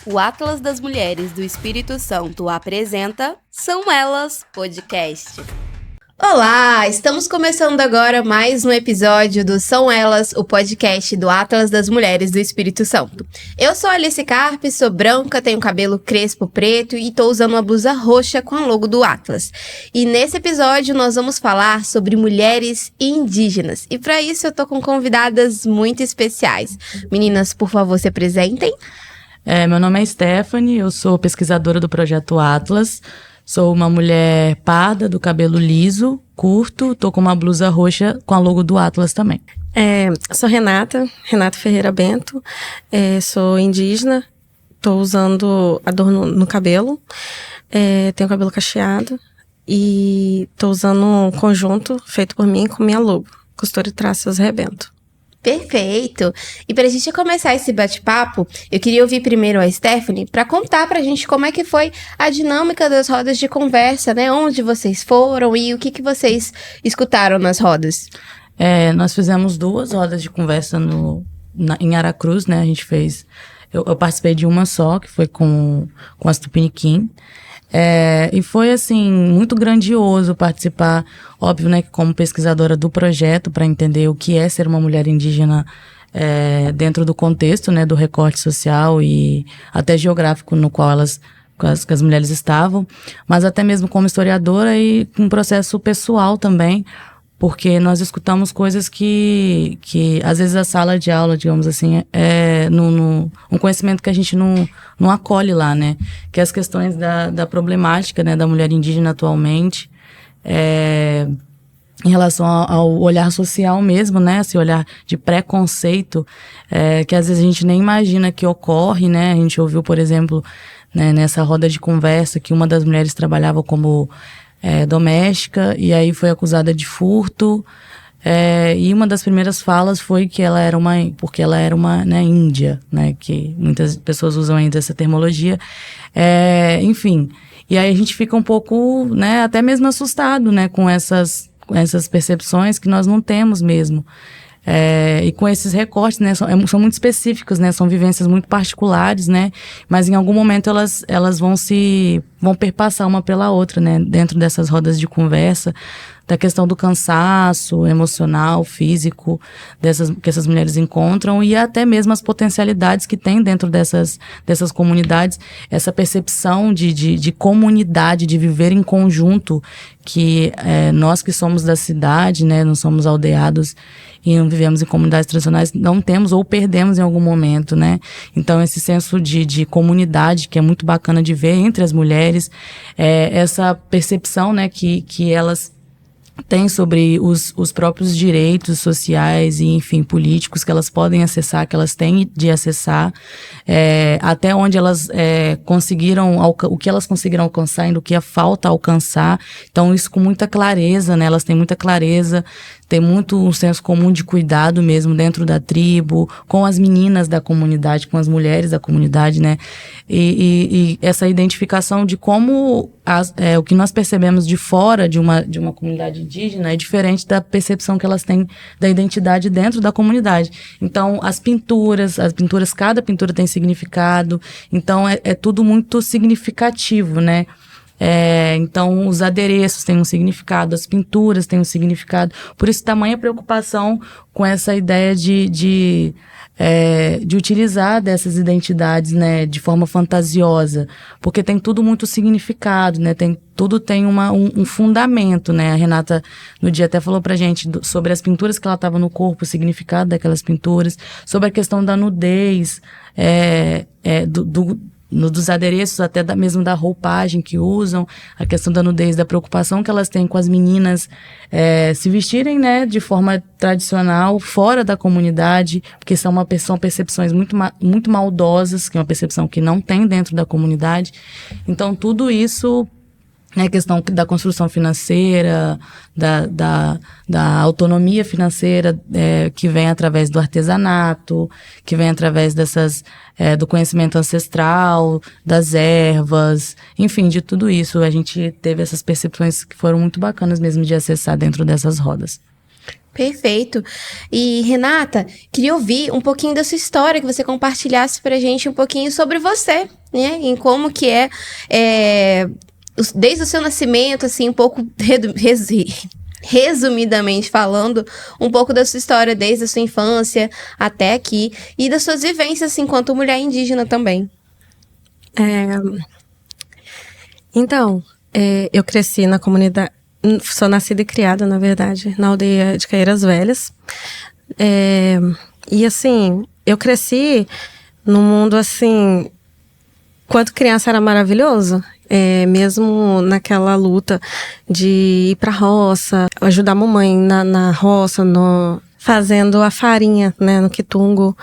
O Atlas das Mulheres do Espírito Santo apresenta São Elas Podcast. Olá, estamos começando agora mais um episódio do São Elas, o podcast do Atlas das Mulheres do Espírito Santo. Eu sou a Alice Carpe, sou branca, tenho cabelo crespo preto e tô usando uma blusa roxa com a logo do Atlas. E nesse episódio nós vamos falar sobre mulheres indígenas. E para isso eu tô com convidadas muito especiais. Meninas, por favor, se apresentem. Meu nome é Stephanie, eu sou pesquisadora do Projeto Atlas. Sou uma mulher parda, do cabelo liso, curto, tô com uma blusa roxa com a logo do Atlas também. Sou Renata Ferreira Bento, sou indígena, tô usando adorno no cabelo, tenho cabelo cacheado e tô usando um conjunto feito por mim com minha logo, Costura e Traços Rebento. Perfeito! E pra gente começar esse bate-papo, eu queria ouvir primeiro a Stephanie para contar pra gente como é que foi a dinâmica das rodas de conversa, né? Onde vocês foram e o que vocês escutaram nas rodas. Nós fizemos 2 rodas de conversa em Aracruz, né? A gente fez... Eu participei de uma só, que foi com as Tupiniquim. E foi, assim, muito grandioso participar, óbvio, né, que como pesquisadora do projeto, para entender o que é ser uma mulher indígena dentro do contexto, né, do recorte social e até geográfico no qual que as mulheres estavam, mas até mesmo como historiadora e um processo pessoal também, porque nós escutamos coisas que às vezes a sala de aula, digamos assim, um conhecimento que a gente não acolhe lá, né? Que é as questões da problemática, né, da mulher indígena atualmente, em relação ao olhar social mesmo, né? Esse olhar de preconceito, que às vezes a gente nem imagina que ocorre, né? A gente ouviu, por exemplo, né, nessa roda de conversa que uma das mulheres trabalhava como doméstica, e aí foi acusada de furto, e uma das primeiras falas foi que ela era uma né, índia, né, que muitas pessoas usam ainda essa terminologia, enfim, e aí a gente fica um pouco, né, até mesmo assustado, né, com essas percepções que nós não temos mesmo. E com esses recortes, né, são muito específicos, né, são vivências muito particulares, né, mas em algum momento elas vão perpassar uma pela outra, né, dentro dessas rodas de conversa, da questão do cansaço emocional, físico, que essas mulheres encontram, e até mesmo as potencialidades que tem dentro dessas comunidades, essa percepção de comunidade, de viver em conjunto, que nós que somos da cidade, né, não somos aldeados e não vivemos em comunidades tradicionais, não temos ou perdemos em algum momento, né? Então, esse senso de comunidade, que é muito bacana de ver entre as mulheres, essa percepção, né, que elas têm sobre os próprios direitos sociais e, enfim, políticos que elas podem acessar, que elas têm de acessar, até onde elas o que elas conseguiram alcançar e do que falta alcançar. Então, isso com muita clareza, né? Elas têm muita clareza, tem muito um senso comum de cuidado mesmo dentro da tribo, com as meninas da comunidade, com as mulheres da comunidade, né? E essa identificação de como o que nós percebemos de fora de uma comunidade indígena é diferente da percepção que elas têm da identidade dentro da comunidade. Então, as pinturas, cada pintura tem significado, então é tudo muito significativo, né? Então, os adereços têm um significado, as pinturas têm um significado. Por isso, tamanha preocupação com essa ideia de utilizar dessas identidades, né, de forma fantasiosa, porque tem tudo muito significado, né? Tudo tem um fundamento, né? A Renata, no dia, até falou pra gente sobre as pinturas que ela tava no corpo, o significado daquelas pinturas, sobre a questão da nudez, dos adereços, até mesmo da roupagem que usam, a questão da nudez, da preocupação que elas têm com as meninas se vestirem, né, de forma tradicional, fora da comunidade, porque são percepções muito maldosas, que é uma percepção que não tem dentro da comunidade. Então, tudo isso, a questão da construção financeira, da autonomia financeira que vem através do artesanato, que vem através do conhecimento ancestral, das ervas, enfim, de tudo isso. A gente teve essas percepções que foram muito bacanas mesmo de acessar dentro dessas rodas. Perfeito. E, Renata, queria ouvir um pouquinho da sua história, que você compartilhasse pra gente um pouquinho sobre você, né? Em como que desde o seu nascimento, assim, um pouco resumidamente falando, um pouco da sua história, desde a sua infância até aqui, e das suas vivências, assim, enquanto mulher indígena também. Então, eu cresci na comunidade. Sou nascida e criada, na verdade, na aldeia de Caieiras Velhas. E assim, eu cresci num mundo assim, quando criança era maravilhoso. Mesmo naquela luta de ir pra roça, ajudar a mamãe na roça, fazendo a farinha, né, no quitungo,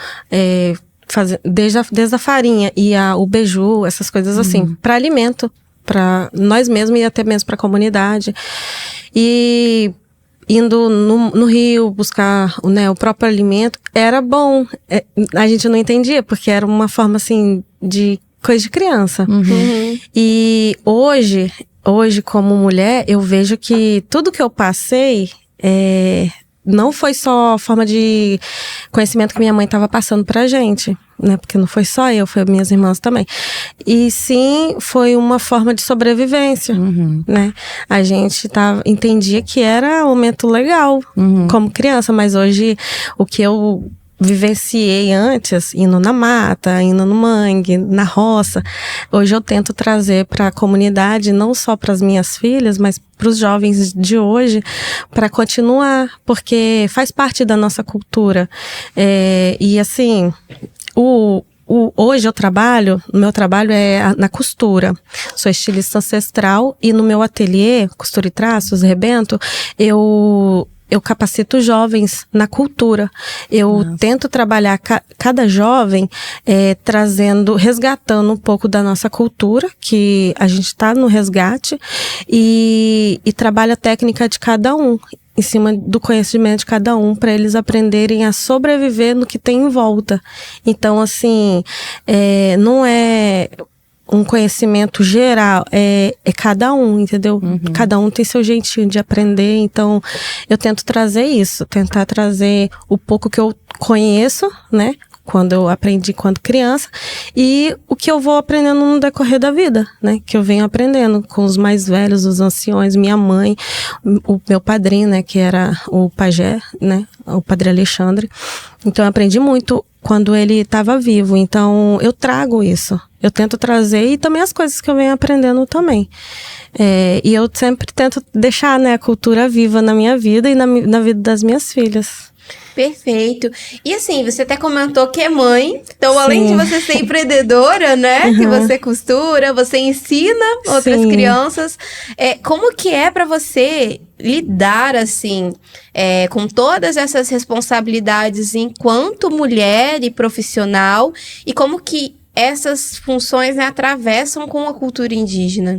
desde a farinha e o beiju, essas coisas assim, para alimento, para nós mesmos e até mesmo para a comunidade. E indo no rio buscar, né, o próprio alimento, era bom. A gente não entendia, porque era uma forma assim de coisa de criança. E hoje, como mulher, eu vejo que tudo que eu passei não foi só forma de conhecimento que minha mãe estava passando pra gente, né? Porque não foi só eu, foi minhas irmãs também. E sim, foi uma forma de sobrevivência, né? A gente entendia que era um momento legal como criança, mas hoje o que eu vivenciei antes, indo na mata, indo no mangue, na roça, hoje eu tento trazer para a comunidade, não só para as minhas filhas, mas para os jovens de hoje, para continuar, porque faz parte da nossa cultura. E assim, hoje o meu trabalho é na costura. Sou estilista ancestral e no meu ateliê, costura e traços, rebento, eu capacito jovens na cultura. Eu tento trabalhar cada jovem resgatando um pouco da nossa cultura, que a gente está no resgate, e trabalho a técnica de cada um, em cima do conhecimento de cada um, para eles aprenderem a sobreviver no que tem em volta. Então, assim, não é um conhecimento geral, é cada um, entendeu? Cada um tem seu jeitinho de aprender, então eu tento trazer isso, tentar trazer o pouco que eu conheço, né? Quando eu aprendi quando criança, e o que eu vou aprendendo no decorrer da vida, né? Que eu venho aprendendo com os mais velhos, os anciões, minha mãe, o meu padrinho, né? Que era o pajé, né? O Padre Alexandre. Então eu aprendi muito quando ele estava vivo, então eu trago isso. Eu tento trazer e também as coisas que eu venho aprendendo também. E eu sempre tento deixar, né, a cultura viva na minha vida e na vida das minhas filhas. Perfeito. E assim, você até comentou que é mãe, então Sim. além de você ser empreendedora, né, que você costura, você ensina outras Sim. crianças, como que é pra você lidar, assim, com todas essas responsabilidades enquanto mulher e profissional, e como que essas funções, né, atravessam com a cultura indígena?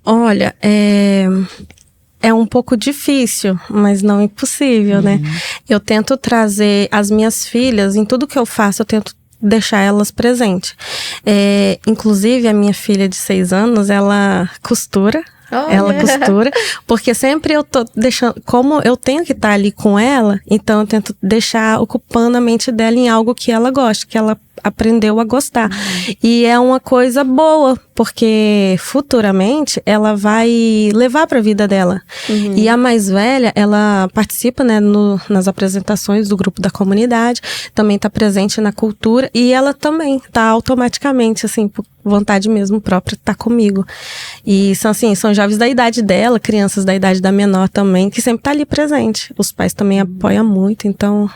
Olha, é um pouco difícil, mas não impossível, né? Eu tento trazer as minhas filhas, em tudo que eu faço, eu tento deixar elas presentes. Inclusive, a minha filha de 6 anos, ela costura. Olha. Ela costura, porque sempre eu tô deixando, como eu tenho que estar ali com ela, então eu tento deixar ocupando a mente dela em algo que ela gosta, que ela aprendeu a gostar. E é uma coisa boa, porque futuramente ela vai levar para a vida dela. E a mais velha, ela participa, né, nas apresentações do grupo da comunidade, também está presente na cultura, e ela também está automaticamente, assim, por vontade mesmo própria, tá comigo. E são jovens da idade dela, crianças da idade da menor também, que sempre tá ali presente. Os pais também apoiam muito, então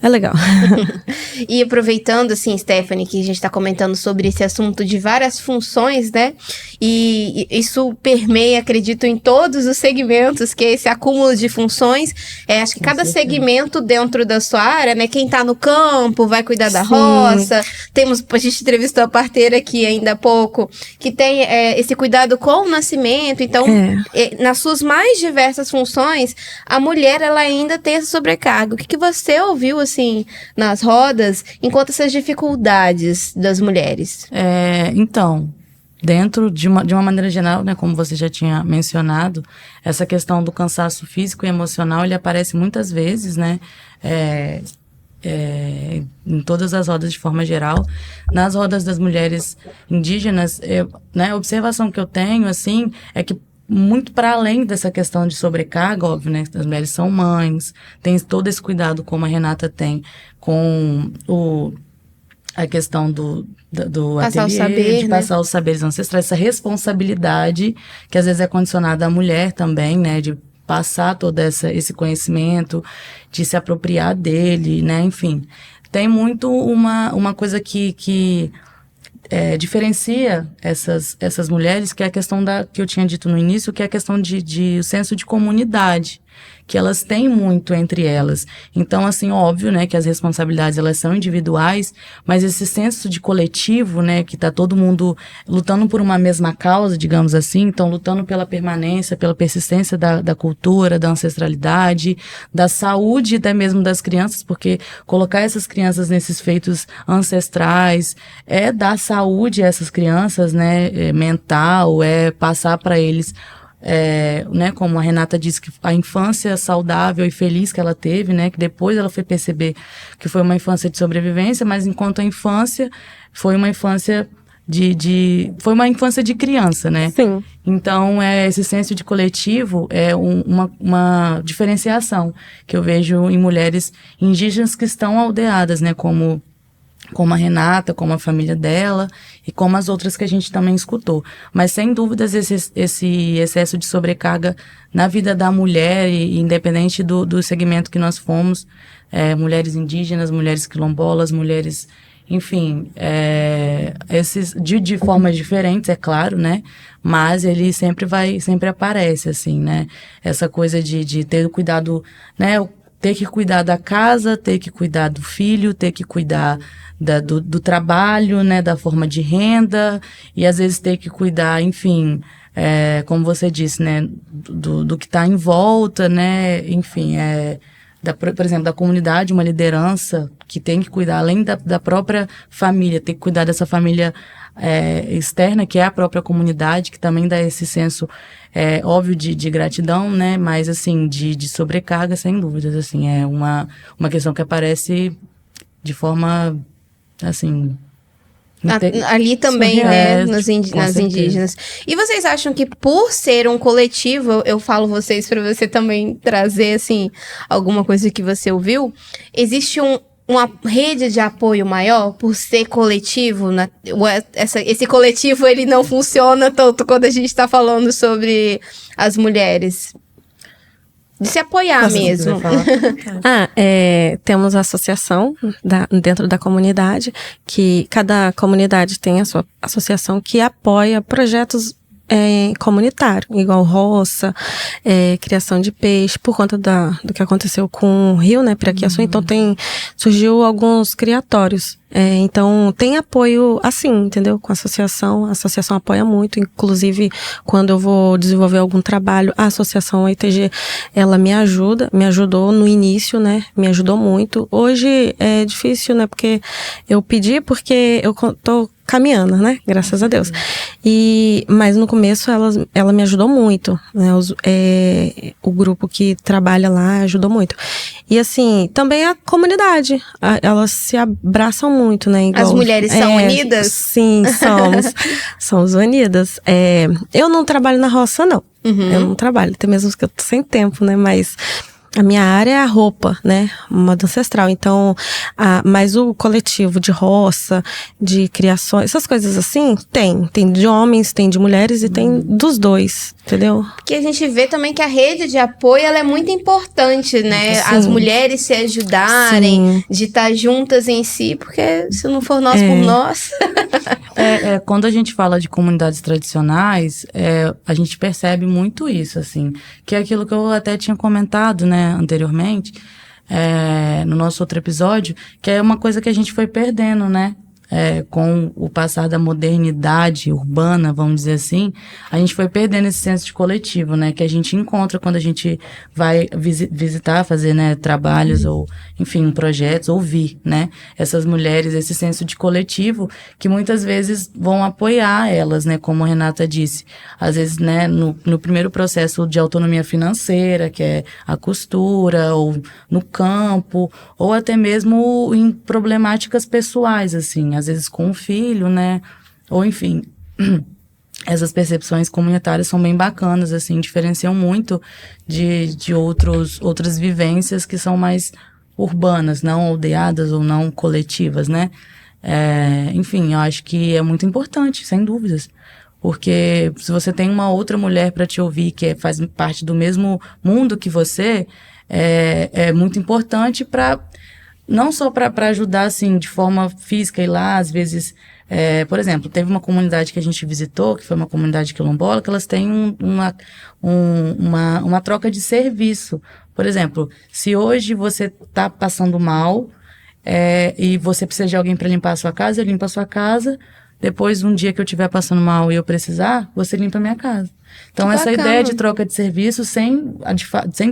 é legal. E aproveitando, assim, Stephanie, que a gente tá comentando sobre esse assunto de várias funções, né? E isso permeia, acredito, em todos os segmentos, que é esse acúmulo de funções. Acho que cada segmento dentro da sua área, né? Quem tá no campo vai cuidar da roça. A gente entrevistou a parteira aqui ainda há pouco, que tem esse cuidado com o nascimento. Então, nas suas mais diversas funções, a mulher, ela ainda tem essa sobrecarga. O que você ouviu, assim, nas rodas, enquanto essas dificuldades das mulheres? Então, dentro de uma maneira geral, né, como você já tinha mencionado, essa questão do cansaço físico e emocional, ele aparece muitas vezes, né, em todas as rodas de forma geral. Nas rodas das mulheres indígenas, né, a observação que eu tenho, assim, é que muito para além dessa questão de sobrecarga, óbvio, né, as mulheres são mães, tem todo esse cuidado como a Renata tem com a questão do Passar ateliê, o saber, de né? passar os saberes ancestrais, essa responsabilidade que às vezes é condicionada à mulher também, né, de passar todo esse conhecimento, de se apropriar dele, né, enfim. Tem muito uma coisa que diferencia essas mulheres, que é a questão que eu tinha dito no início, que é a questão de o senso de comunidade, que elas têm muito entre elas. Então, assim, óbvio, né, que as responsabilidades, elas são individuais, mas esse senso de coletivo, né, que tá todo mundo lutando por uma mesma causa, digamos assim, então lutando pela permanência, pela persistência da cultura, da ancestralidade, da saúde até mesmo das crianças, porque colocar essas crianças nesses feitos ancestrais é dar saúde a essas crianças, né, mental, é passar para eles né, como a Renata disse, que a infância saudável e feliz que ela teve, né, que depois ela foi perceber que foi uma infância de sobrevivência, mas enquanto a infância foi uma infância foi uma infância de criança, né? Sim. Então, esse senso de coletivo é uma diferenciação que eu vejo em mulheres indígenas que estão aldeadas, né, como a Renata, como a família dela e como as outras que a gente também escutou. Mas, sem dúvidas, esse excesso de sobrecarga na vida da mulher, e independente do segmento que nós fomos, mulheres indígenas, mulheres quilombolas, mulheres, enfim, esses de formas diferentes, é claro, né? Mas ele sempre aparece, assim, né? Essa coisa de ter cuidado, né? Ter que cuidar da casa, ter que cuidar do filho, ter que cuidar do trabalho, né, da forma de renda, e às vezes ter que cuidar, enfim, como você disse, né, do que está em volta, né, enfim, por exemplo, da comunidade, uma liderança que tem que cuidar, além da própria família, ter que cuidar dessa família externa, que é a própria comunidade, que também dá esse senso, óbvio, de gratidão, né, mas, assim, de sobrecarga, sem dúvidas, assim, é uma questão que aparece de forma, assim... Ali também, né, nas indígenas. E vocês acham que por ser um coletivo, eu falo vocês para você também trazer, assim, alguma coisa que você ouviu, existe uma rede de apoio maior por ser coletivo? Esse coletivo, ele não funciona tanto quando a gente está falando sobre as mulheres. De se apoiar mesmo. Temos a associação dentro da comunidade, que cada comunidade tem a sua associação que apoia projetos comunitário, igual roça, criação de peixe, por conta do que aconteceu com o rio, né, Piraquiaçu, então surgiu alguns criatórios. Então, tem apoio assim, entendeu? Com a associação apoia muito, inclusive quando eu vou desenvolver algum trabalho, a associação ITG, ela me ajudou no início, né, me ajudou muito. Hoje é difícil, né, porque eu pedi, porque eu tô caminhando, né? Graças a Deus. Mas no começo ela me ajudou muito, né? O grupo que trabalha lá ajudou muito. E assim, também a comunidade, elas se abraçam muito, né? Igual, as mulheres são unidas? Sim, somos unidas. Eu não trabalho na roça, não. Uhum. Eu não trabalho, até mesmo que eu tô sem tempo, né? Mas a minha área é a roupa, né? Moda ancestral. Então, mas o coletivo de roça, de criações, essas coisas assim, tem de homens, tem de mulheres e tem dos dois, entendeu? Porque a gente vê também que a rede de apoio, ela é muito importante, né? Sim. As mulheres se ajudarem, de estar juntas em si, porque se não for nós por nós... Quando a gente fala de comunidades tradicionais, a gente percebe muito isso, assim, que é aquilo que eu até tinha comentado, né, anteriormente, no nosso outro episódio, que é uma coisa que a gente foi perdendo, né, com o passar da modernidade urbana, vamos dizer assim, a gente foi perdendo esse senso de coletivo, né? Que a gente encontra quando a gente vai visitar, fazer, né, trabalhos ou, enfim, projetos, ouvir, né? Essas mulheres, esse senso de coletivo que muitas vezes vão apoiar elas, né? Como a Renata disse. Às vezes, né, no primeiro processo de autonomia financeira, que é a costura, ou no campo, ou até mesmo em problemáticas pessoais, assim, às vezes com o filho, né? Ou enfim, essas percepções comunitárias são bem bacanas, assim, diferenciam muito de outras vivências que são mais urbanas, não aldeadas ou não coletivas, né? Enfim, eu acho que é muito importante, sem dúvidas. Porque se você tem uma outra mulher para te ouvir que faz parte do mesmo mundo que você, é muito importante para... Não só para ajudar, assim, de forma física, ir lá, às vezes... por exemplo, teve uma comunidade que a gente visitou, que foi uma comunidade quilombola, que elas têm uma troca de serviço. Por exemplo, se hoje você está passando mal e você precisa de alguém para limpar a sua casa, eu limpo a sua casa. Depois, um dia que eu estiver passando mal e eu precisar, você limpa a minha casa. Então, essa ideia de troca de serviço sem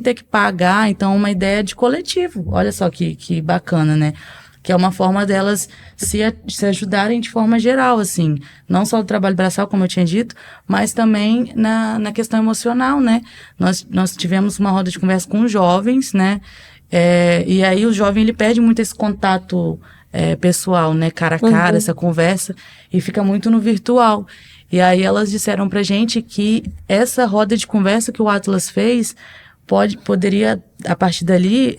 ter que pagar, então, uma ideia de coletivo. Olha só que bacana, né? Que é uma forma delas se ajudarem de forma geral, assim. Não só o trabalho braçal, como eu tinha dito, mas também na questão emocional, né? Nós tivemos uma roda de conversa com jovens, né? E aí o jovem, ele perde muito esse contato pessoal, né? Cara a cara, essa conversa, e fica muito no virtual. E aí elas disseram pra gente que essa roda de conversa que o Atlas fez poderia, a partir dali,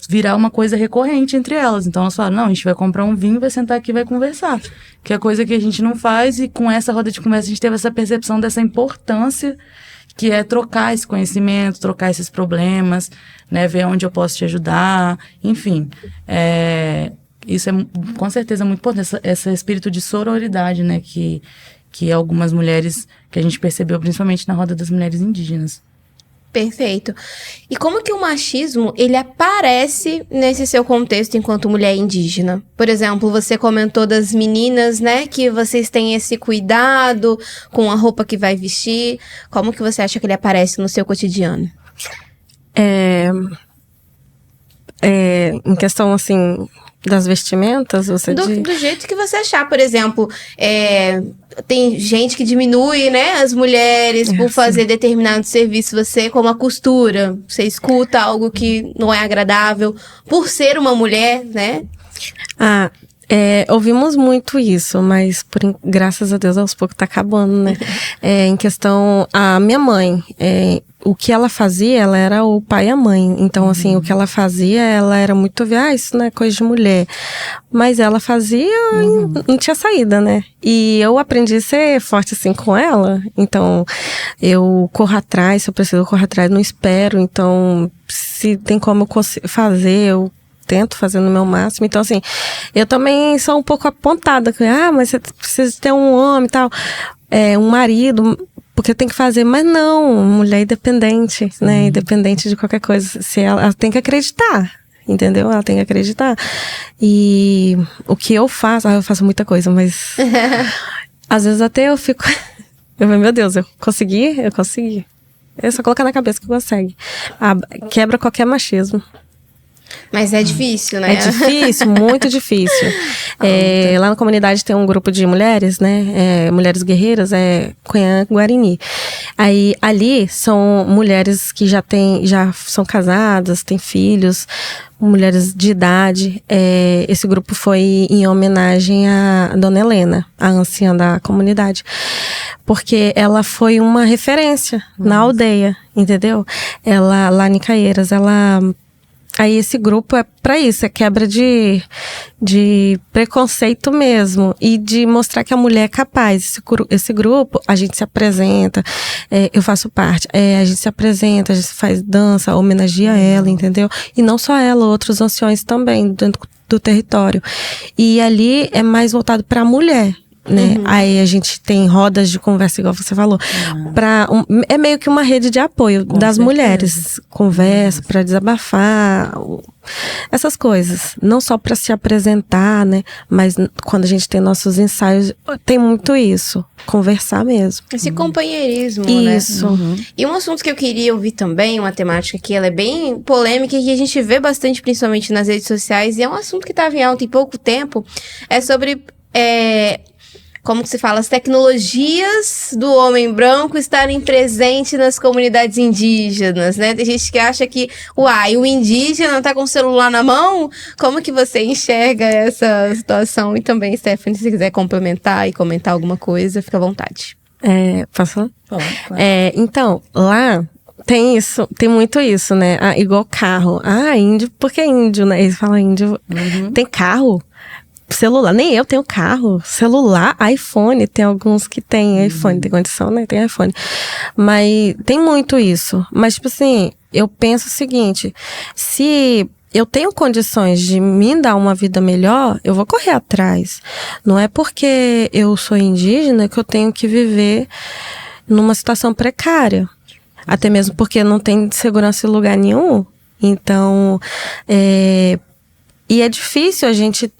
virar uma coisa recorrente entre elas. Então elas falaram, não, a gente vai comprar um vinho, vai sentar aqui e vai conversar. Que é coisa que a gente não faz, e com essa roda de conversa a gente teve essa percepção dessa importância que é trocar esse conhecimento, trocar esses problemas, né? Ver onde eu posso te ajudar, enfim. Isso é com certeza muito importante, esse espírito de sororidade, né? Que algumas mulheres, que a gente percebeu principalmente na roda das mulheres indígenas. Perfeito. E como que o machismo, ele aparece nesse seu contexto enquanto mulher indígena? Por exemplo, você comentou das meninas, né, que vocês têm esse cuidado com a roupa que vai vestir. Como que você acha que ele aparece no seu cotidiano? Em questão, assim, das vestimentas, você diz? Do jeito que você achar, por exemplo, tem gente que diminui, né, as mulheres por fazer determinado serviço. Você, como a costura, você escuta algo que não é agradável por ser uma mulher, né? Ouvimos muito isso, mas graças a Deus aos poucos tá acabando, né? Em questão, a minha mãe, o que ela fazia, ela era o pai e a mãe. Então, assim, o que ela fazia, ela era muito, isso não é coisa de mulher. Mas ela fazia e não tinha saída, né? E eu aprendi a ser forte, assim, com ela. Então, eu corro atrás, se eu preciso, eu corro atrás, não espero. Então, se tem como eu fazer, eu tento fazer no meu máximo. Então, assim, eu também sou um pouco apontada. Mas você precisa ter um homem e tal. Um marido, porque tem que fazer. Mas não, mulher independente, né? Independente de qualquer coisa. Se ela tem que acreditar, entendeu? Ela tem que acreditar. E o que eu faço... eu faço muita coisa, mas... às vezes até eu fico... meu Deus, eu consegui? Eu consegui. É só colocar na cabeça que consegue. Quebra qualquer machismo. Mas é difícil, né? É difícil, muito difícil. Lá na comunidade tem um grupo de mulheres, né? Mulheres guerreiras, Cunhã Guarini. Aí, ali são mulheres que já são casadas, têm filhos, mulheres de idade. Esse grupo foi em homenagem à Dona Helena, a anciã da comunidade. Porque ela foi uma referência na aldeia, entendeu? Ela, lá em Caieiras, aí esse grupo é pra isso, é quebra de preconceito mesmo, e de mostrar que a mulher é capaz. Esse grupo, a gente se apresenta, eu faço parte, a gente se apresenta, a gente faz dança, homenageia ela, entendeu? E não só ela, outros anciões também, dentro do território. E ali é mais voltado pra mulher. né? Aí a gente tem rodas de conversa, igual você falou. É meio que uma rede de apoio das mulheres. Conversa para desabafar, essas coisas. Não só para se apresentar, né? Mas quando a gente tem nossos ensaios, tem muito isso. Conversar mesmo. Esse companheirismo, isso. né? E um assunto que eu queria ouvir também, uma temática que ela é bem polêmica e que a gente vê bastante, principalmente nas redes sociais, e é um assunto que estava em alta em pouco tempo, é sobre... como que se fala, as tecnologias do homem branco estarem presentes nas comunidades indígenas, né? Tem gente que acha que, o indígena tá com o celular na mão? Como que você enxerga essa situação? E também, Stephanie, se quiser complementar e comentar alguma coisa, fica à vontade. Posso falar? Pode, claro. Então, lá... Tem isso, tem muito isso, né? Igual carro. Índio, por que índio, né? Eles falam índio. Tem carro, celular. Nem eu tenho carro. Celular, iPhone. Tem alguns que tem iPhone. Tem condição, né? Tem iPhone. Mas tem muito isso. Mas, tipo assim, eu penso o seguinte. Se eu tenho condições de me dar uma vida melhor, eu vou correr atrás. Não é porque eu sou indígena que eu tenho que viver numa situação precária. Até mesmo porque não tem segurança em lugar nenhum. Então, e é difícil a gente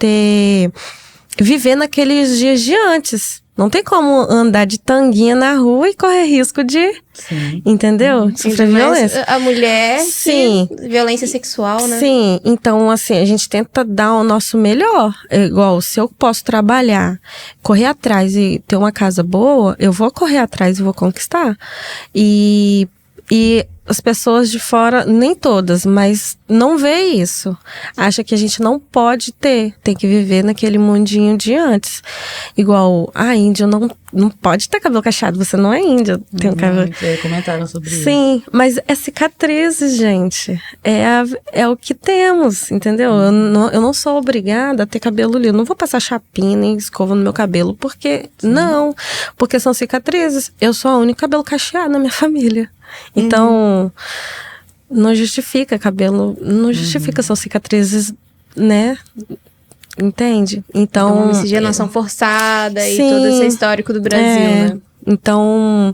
viver naqueles dias de antes. Não tem como andar de tanguinha na rua e correr risco de... Sim. Entendeu? De sofrer violência. A mulher, sim. Violência sexual, né? Sim. Então, assim, a gente tenta dar o nosso melhor. Igual, se eu posso trabalhar, correr atrás e ter uma casa boa, eu vou correr atrás e vou conquistar. E as pessoas de fora, nem todas, mas não vê isso. Acha que a gente não pode tem que viver naquele mundinho de antes. Igual, índio não pode ter cabelo cacheado, você não é índio. Tem um cabelo... Comentaram sobre isso. Sim, mas é cicatrizes, gente. É o que temos, entendeu? Eu não sou obrigada a ter cabelo liso. Eu não vou passar chapinha nem escova no meu cabelo, porque... Não, porque são cicatrizes. Eu sou a única cabelo cacheado na minha família. Então, não justifica cabelo, não justifica, são cicatrizes, né? Entende? Então, uma miscigenação forçada e todo esse histórico do Brasil, né? Então,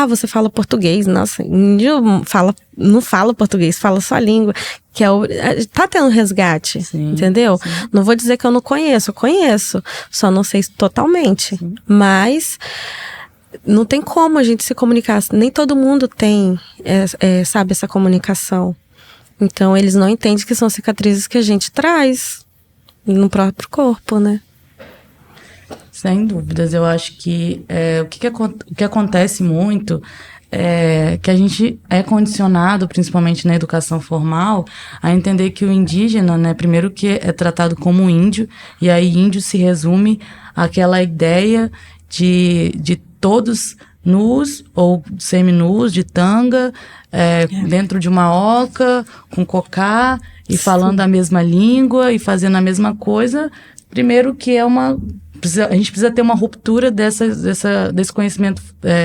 você fala português, nossa, índio não fala português, fala só a língua, que tá tendo resgate, entendeu? Sim. Não vou dizer que eu não conheço, eu conheço, só não sei totalmente, mas... Não tem como a gente se comunicar. Nem todo mundo tem, sabe, essa comunicação. Então, eles não entendem que são cicatrizes que a gente traz no próprio corpo, né? Sem dúvidas. Eu acho que o que acontece muito é que a gente é condicionado, principalmente na educação formal, a entender que o indígena, né, primeiro que é tratado como índio, e aí índio se resume àquela ideia de todos nus ou seminus, de tanga, dentro de uma oca, com cocá, e falando a mesma língua, e fazendo a mesma coisa. Primeiro que a gente precisa ter uma ruptura desse conhecimento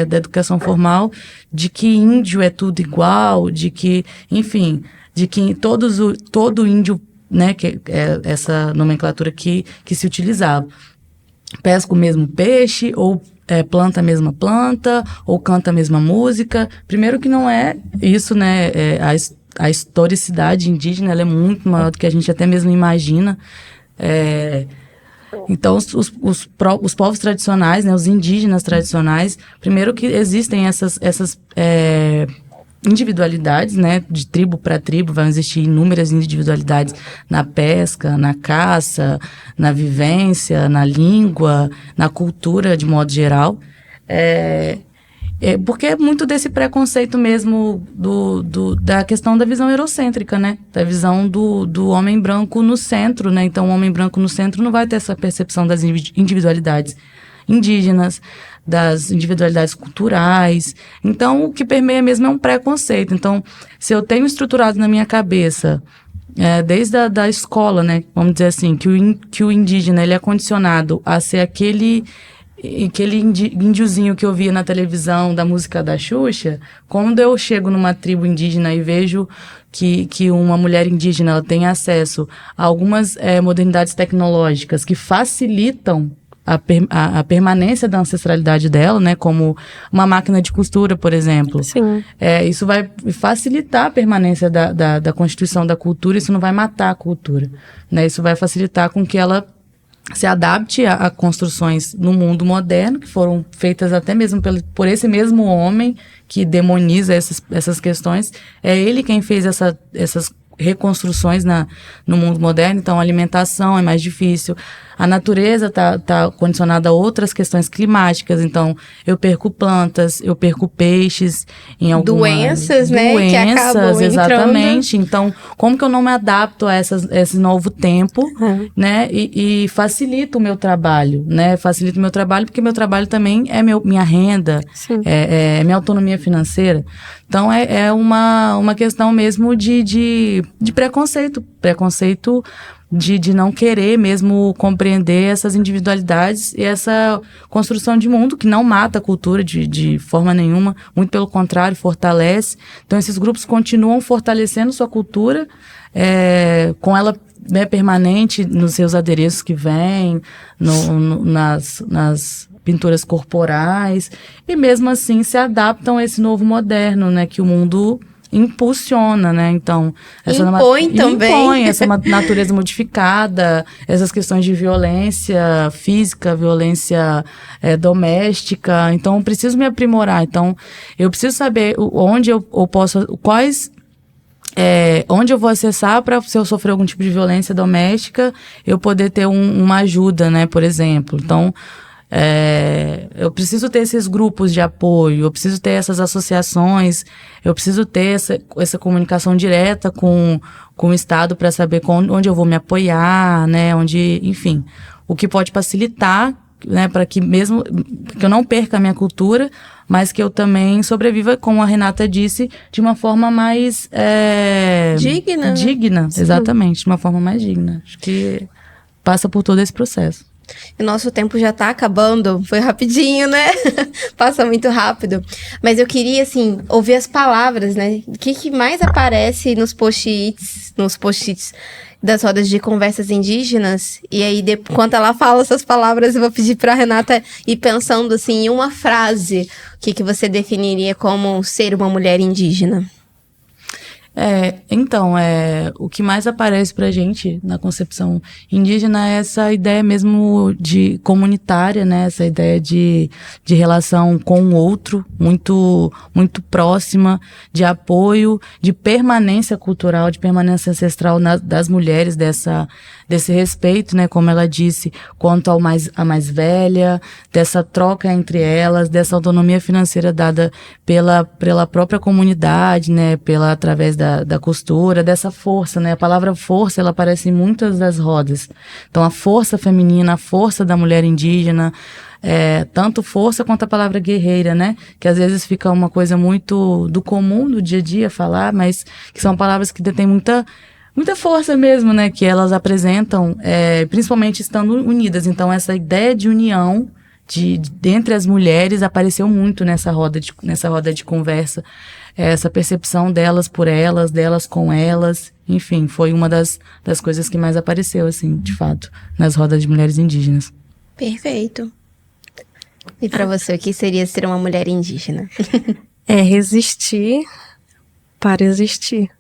da educação formal, de que índio é tudo igual, de que, enfim, de que todo índio, né, que é essa nomenclatura que se utilizava. Pesca o mesmo peixe, ou planta a mesma planta, ou canta a mesma música. Primeiro que não é isso, né? A historicidade indígena, ela é muito maior do que a gente até mesmo imagina. Então, os povos tradicionais, né, os indígenas tradicionais, primeiro que existem essas individualidades, né, de tribo para tribo, vão existir inúmeras individualidades na pesca, na caça, na vivência, na língua, na cultura de modo geral. Porque é muito desse preconceito mesmo da questão da visão eurocêntrica, né? Da visão do homem branco no centro, né? Então, o homem branco no centro não vai ter essa percepção das individualidades indígenas, das individualidades culturais. Então, o que permeia mesmo é um preconceito. Então, se eu tenho estruturado na minha cabeça, desde a escola, né? Vamos dizer assim, que o indígena ele é condicionado a ser aquele índiozinho que eu via na televisão da música da Xuxa. Quando eu chego numa tribo indígena e vejo que uma mulher indígena ela tem acesso a algumas modernidades tecnológicas que facilitam a permanência da ancestralidade dela, né? Como uma máquina de costura, por exemplo. Sim. Isso vai facilitar a permanência da constituição da cultura, isso não vai matar a cultura, né? Isso vai facilitar com que ela se adapte a construções no mundo moderno, que foram feitas até mesmo por esse mesmo homem que demoniza essas questões. É ele quem fez essas reconstruções no mundo moderno. Então, a alimentação é mais difícil. A natureza tá condicionada a outras questões climáticas. Então, eu perco plantas, eu perco peixes em algumas... Doenças, né? Que acabam exatamente. Então, como que eu não me adapto a esse novo tempo, né? E facilita o meu trabalho, né? Facilita o meu trabalho, porque meu trabalho também é minha renda, é minha autonomia financeira. Então, é uma questão mesmo de preconceito. Preconceito de não querer mesmo compreender essas individualidades e essa construção de mundo que não mata a cultura de forma nenhuma, muito pelo contrário, fortalece. Então, esses grupos continuam fortalecendo sua cultura, com ela, né, permanente nos seus adereços que vêm, nas pinturas corporais, e mesmo assim se adaptam a esse novo moderno, né, que o mundo impulsiona, né? Então, impõe essa natureza modificada, essas questões de violência física, violência doméstica. Então, eu preciso me aprimorar. Então, eu preciso saber onde eu posso, onde eu vou acessar para, se eu sofrer algum tipo de violência doméstica, eu poder ter uma ajuda, né? Por exemplo. Então, eu preciso ter esses grupos de apoio, eu preciso ter essas associações, eu preciso ter essa comunicação direta com o Estado para saber onde eu vou me apoiar, né, enfim, o que pode facilitar, né, para que mesmo que eu não perca a minha cultura, mas que eu também sobreviva, como a Renata disse, de uma forma mais digna, exatamente, de uma forma mais digna. Acho que passa por todo esse processo. O nosso tempo já tá acabando, foi rapidinho, né? Passa muito rápido. Mas eu queria, assim, ouvir as palavras, né? O que mais aparece nos post-its das rodas de conversas indígenas? E aí, enquanto ela fala essas palavras, eu vou pedir pra Renata ir pensando, assim, em uma frase. O que você definiria como ser uma mulher indígena? Então, o que mais aparece pra gente na concepção indígena é essa ideia mesmo de comunitária, né? Essa ideia de relação com o outro, muito, muito próxima, de apoio, de permanência cultural, de permanência ancestral das mulheres, desse respeito, né? Como ela disse, quanto a mais velha, dessa troca entre elas, dessa autonomia financeira dada pela própria comunidade, né? Através da costura, dessa força, né? A palavra força, ela aparece em muitas das rodas. Então, a força feminina, a força da mulher indígena, tanto força quanto a palavra guerreira, né? Que às vezes fica uma coisa muito do comum, do dia a dia falar, mas que são palavras que detêm muita força mesmo, né? Que elas apresentam, principalmente estando unidas. Então, essa ideia de união dentre as mulheres apareceu muito nessa roda de conversa. Essa percepção delas por elas, delas com elas, enfim, foi uma das coisas que mais apareceu, assim, de fato, nas rodas de mulheres indígenas. Perfeito. E para você, o que seria ser uma mulher indígena? Resistir para existir.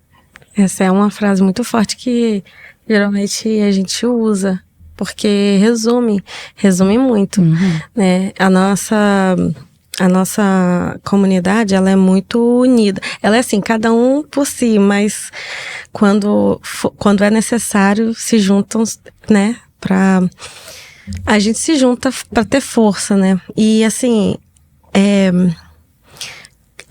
Essa é uma frase muito forte que geralmente a gente usa, porque resume muito, né? A nossa comunidade, ela é muito unida. Ela é assim, cada um por si, mas quando é necessário, se juntam, né? A gente se junta para ter força, né? E assim,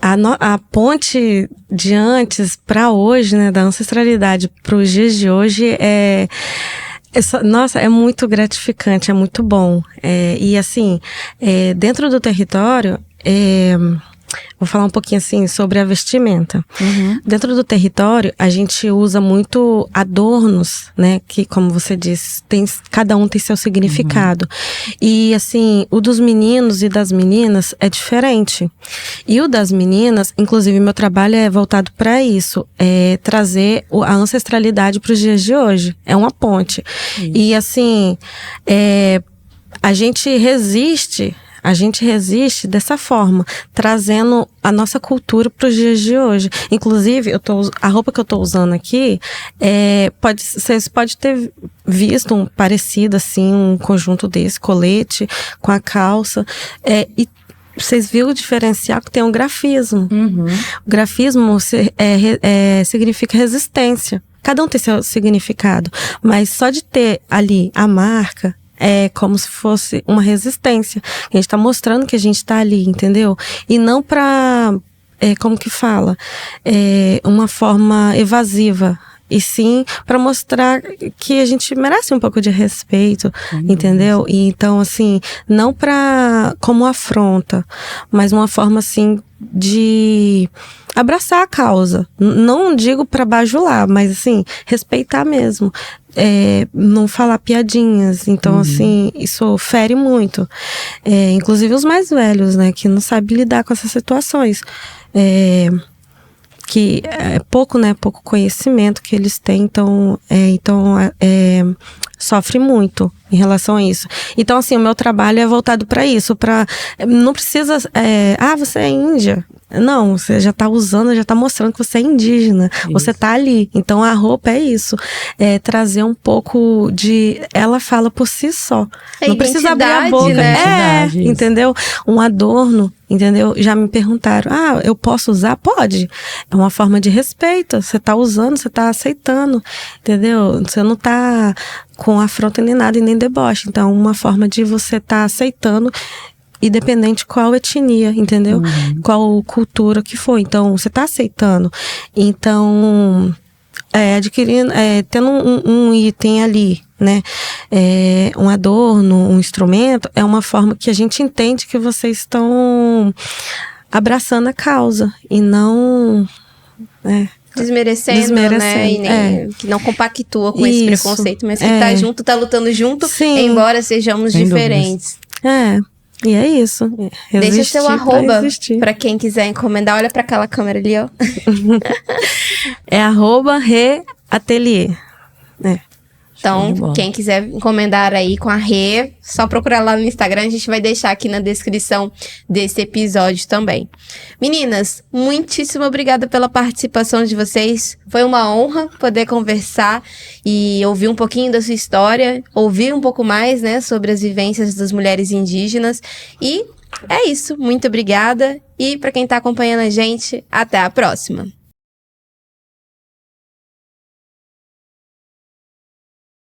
a ponte de antes para hoje, né? Da ancestralidade para os dias de hoje nossa, é muito gratificante, é muito bom. E assim, dentro do território, vou falar um pouquinho assim sobre a vestimenta. Dentro do território, a gente usa muito adornos, né? Que, como você disse, cada um tem seu significado. E assim, o dos meninos e das meninas é diferente. E o das meninas, inclusive meu trabalho é voltado para isso, trazer a ancestralidade para os dias de hoje. É uma ponte. E assim, a gente resiste dessa forma, trazendo a nossa cultura para os dias de hoje. Inclusive, a roupa que eu tô usando aqui, vocês podem ter visto um parecido, assim, um conjunto desse, colete com a calça, e vocês viram o diferencial que tem um grafismo. O grafismo significa resistência. Cada um tem seu significado, mas só de ter ali a marca, é como se fosse uma resistência. A gente tá mostrando que a gente tá ali, entendeu? E não pra, como que fala? Uma forma evasiva. E sim para mostrar que a gente merece um pouco de respeito, entendeu? E então, assim, não como afronta, mas uma forma, assim, de abraçar a causa. Não digo para bajular, mas, assim, respeitar mesmo. Não falar piadinhas. Então, assim, isso fere muito. Inclusive os mais velhos, né? Que não sabem lidar com essas situações. Que é pouco, né? Pouco conhecimento que eles têm. Então sofre muito em relação a isso. Então, assim, o meu trabalho é voltado para isso. Não precisa... você é índia. Não, você já tá usando, já tá mostrando que você é indígena. Isso. Você tá ali. Então, a roupa é isso. Trazer um pouco de... Ela fala por si só. Não precisa abrir a boca. Né? Entendeu? Um adorno, entendeu? Já me perguntaram, eu posso usar? Pode. É uma forma de respeito. Você tá usando, você tá aceitando. Entendeu? Você não tá com afronta nem nada e nem deboche. Então, uma forma de você tá aceitando, independente qual etnia, entendeu? Qual cultura que for. Então, você tá aceitando. Então, adquirindo, tendo um item ali, né? Um adorno, um instrumento, é uma forma que a gente entende que vocês estão abraçando a causa e não... Desmerecendo, né? E que não compactua com esse preconceito, mas que tá junto, tá lutando junto, embora sejamos diferentes. E é isso. Deixa seu arroba pra quem quiser encomendar. Olha pra aquela câmera ali, ó. É @reatelier. Então, quem quiser encomendar aí com a Rê, só procurar lá no Instagram. A gente vai deixar aqui na descrição desse episódio também. Meninas, muitíssimo obrigada pela participação de vocês. Foi uma honra poder conversar e ouvir um pouquinho da sua história, ouvir um pouco mais, né, sobre as vivências das mulheres indígenas. E é isso. Muito obrigada. E para quem tá acompanhando a gente, até a próxima.